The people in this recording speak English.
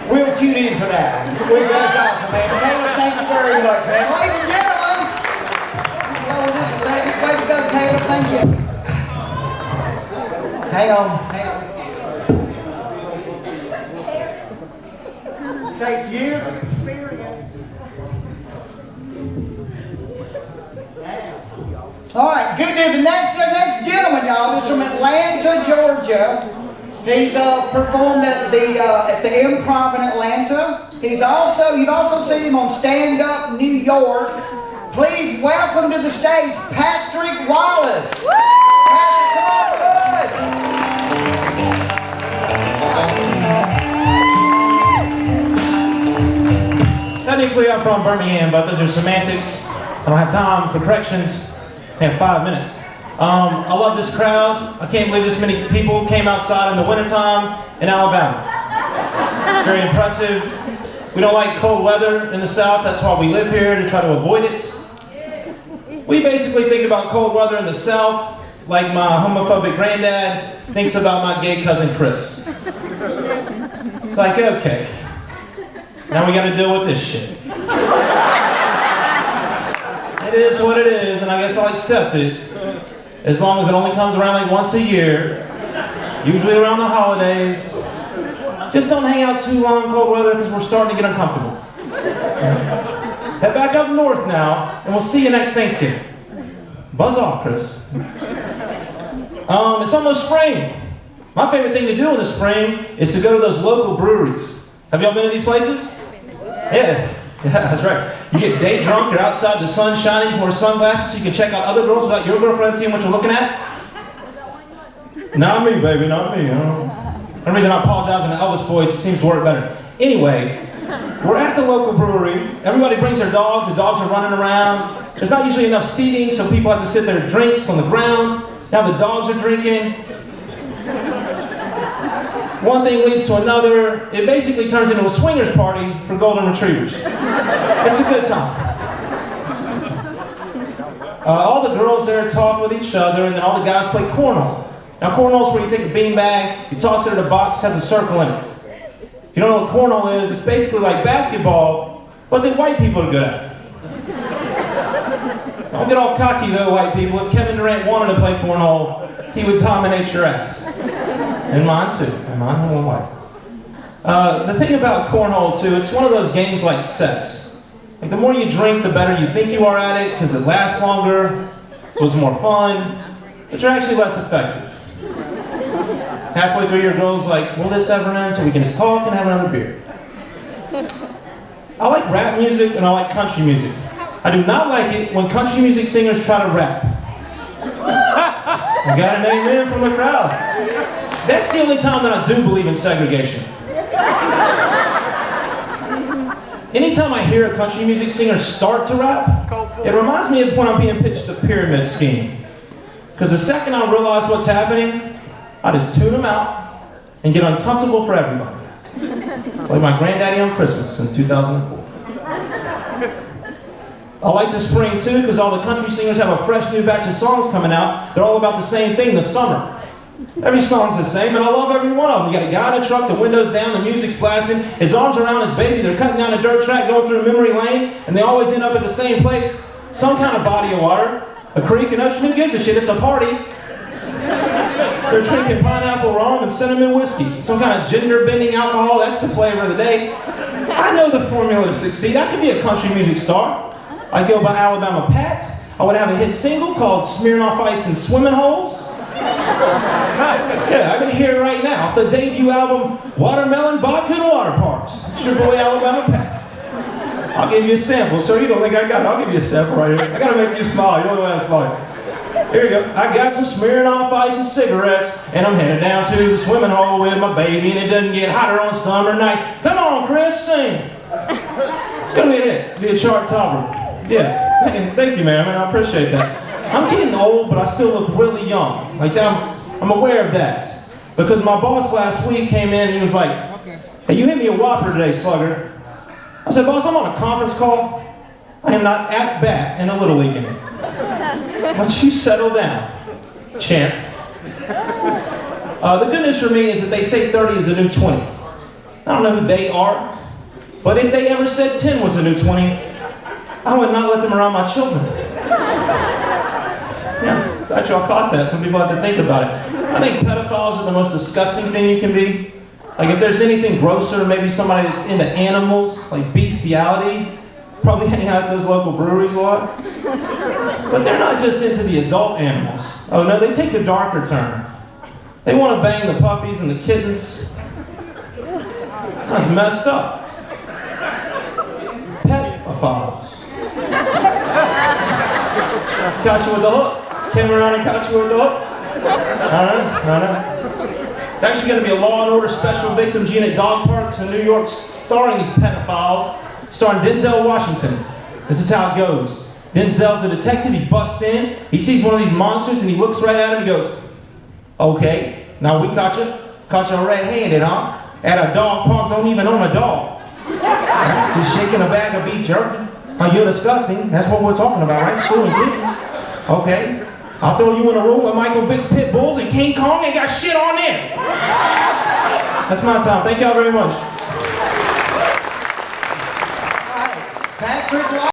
We'll tune in for that. That's awesome, man. Caleb, thank you very much, man. Ladies and gentlemen, way to go, Caleb. Thank you. Hang on. It takes years of experience. All right, good news. The next gentleman, y'all, is from Atlanta, Georgia. He's performed at the Improv in Atlanta. You've also seen him on Stand Up New York. Please welcome to the stage Patrick Wallace. Patrick, come on, good. Technically, I'm from Birmingham, but those are semantics. I don't have time for corrections. I have 5 minutes. I love this crowd. I can't believe this many people came outside in the wintertime in Alabama. It's very impressive. We don't like cold weather in the South. That's why we live here, to try to avoid it. We basically think about cold weather in the South like my homophobic granddad thinks about my gay cousin Chris. It's like, okay, now we gotta deal with this shit. It is what it is, and I guess I'll accept it, as long as it only comes around like once a year, usually around the holidays. Just don't hang out too long in cold weather, because we're starting to get uncomfortable. Head back up north now, and we'll see you next Thanksgiving. Buzz off, Chris. It's almost spring. My favorite thing to do in the spring is to go to those local breweries. Have y'all been to these places? Yeah, that's right. You get day drunk, you're outside, the sun shining, you wear sunglasses so you can check out other girls without your girlfriend seeing what you're looking at. Not me, baby, not me. For some reason I apologize in an Elvis voice, it seems to work better. Anyway, we're at the local brewery. Everybody brings their dogs, the dogs are running around. There's not usually enough seating, so people have to sit their drinks on the ground. Now the dogs are drinking. One thing leads to another. It basically turns into a swingers party for golden retrievers. It's a good time. All the girls there talk with each other, and then all the guys play cornhole. Now cornhole is where you take a beanbag, you toss it in a box, it has a circle in it. If you don't know what cornhole is, it's basically like basketball, but the white people are good at it. Don't get all cocky though, white people. If Kevin Durant wanted to play cornhole, he would dominate your ass. And mine too. And mine, I'm white. The thing about cornhole too, it's one of those games like sex. Like the more you drink, the better you think you are at it, because it lasts longer, so it's more fun, but you're actually less effective. Halfway through your girl's like, will this ever end so we can just talk and have another beer? I like rap music and I like country music. I do not like it when country music singers try to rap. I got an amen from the crowd. That's the only time that I do believe in segregation. Anytime I hear a country music singer start to rap, it reminds me of when I'm being pitched a pyramid scheme. Because the second I realize what's happening, I just tune them out and get uncomfortable for everybody. Like my granddaddy on Christmas in 2004. I like the spring too, because all the country singers have a fresh new batch of songs coming out. They're all about the same thing, the summer. Every song's the same, and I love every one of them. You got a guy in a truck, the windows down, the music's blasting, his arms around his baby, they're cutting down a dirt track, going through memory lane, and they always end up at the same place. Some kind of body of water, a creek, and who gives a shit, it's a party. They're drinking pineapple rum and cinnamon whiskey. Some kind of gender-bending alcohol, that's the flavor of the day. I know the formula to succeed. I could be a country music star. I'd go by Alabama Pat. I would have a hit single called Smearing Off Ice in Swimming Holes. Yeah, I can hear it right now. Off the debut album, Watermelon, Vodka, and Water Parks. It's your boy Alabama Pat. I'll give you a sample. Sir, you don't think I got it? I'll give you a sample right here. I gotta make you smile. You don't know how to smile. Here you go. I got some smearing off ice and cigarettes, and I'm headed down to the swimming hole with my baby, and it doesn't get hotter on a summer night. Come on, Chris, sing. It's gonna be a hit. Be a chart topper. Yeah. Thank you, ma'am, and I appreciate that. I'm getting old, but I still look really young. Like I'm aware of that. Because my boss last week came in and he was like, hey, you hit me a whopper today, slugger. I said, boss, I'm on a conference call. I am not at bat in a Little League game. Why don't you settle down, champ? The good news for me is that they say 30 is the new 20. I don't know who they are, but if they ever said 10 was the new 20, I would not let them around my children. Yeah, glad y'all caught that. Some people have to think about it. I think pedophiles are the most disgusting thing you can be. Like if there's anything grosser, maybe somebody that's into animals, like bestiality, probably hang out at those local breweries a lot. But they're not just into the adult animals. Oh no, they take a darker turn. They want to bang the puppies and the kittens. That's messed up. Pedophiles. Caught you with the hook. Came around and caught you with the hook. I know. There's actually going to be a Law and Order Special Victims Unit dog parks in New York starring these pedophiles, starring Denzel Washington. This is how it goes. Denzel's a detective, he busts in, he sees one of these monsters and he looks right at him and he goes, okay, now we caught you red-handed, huh? At a dog park, don't even own a dog. Just shaking a bag of beef jerky. Oh, you're disgusting, that's what we're talking about, right? Schooling kittens. Okay. I'll throw you in a room with Michael Vick's pit bulls and King Kong ain't got shit on them. That's my time. Thank y'all very much. All right, Patrick.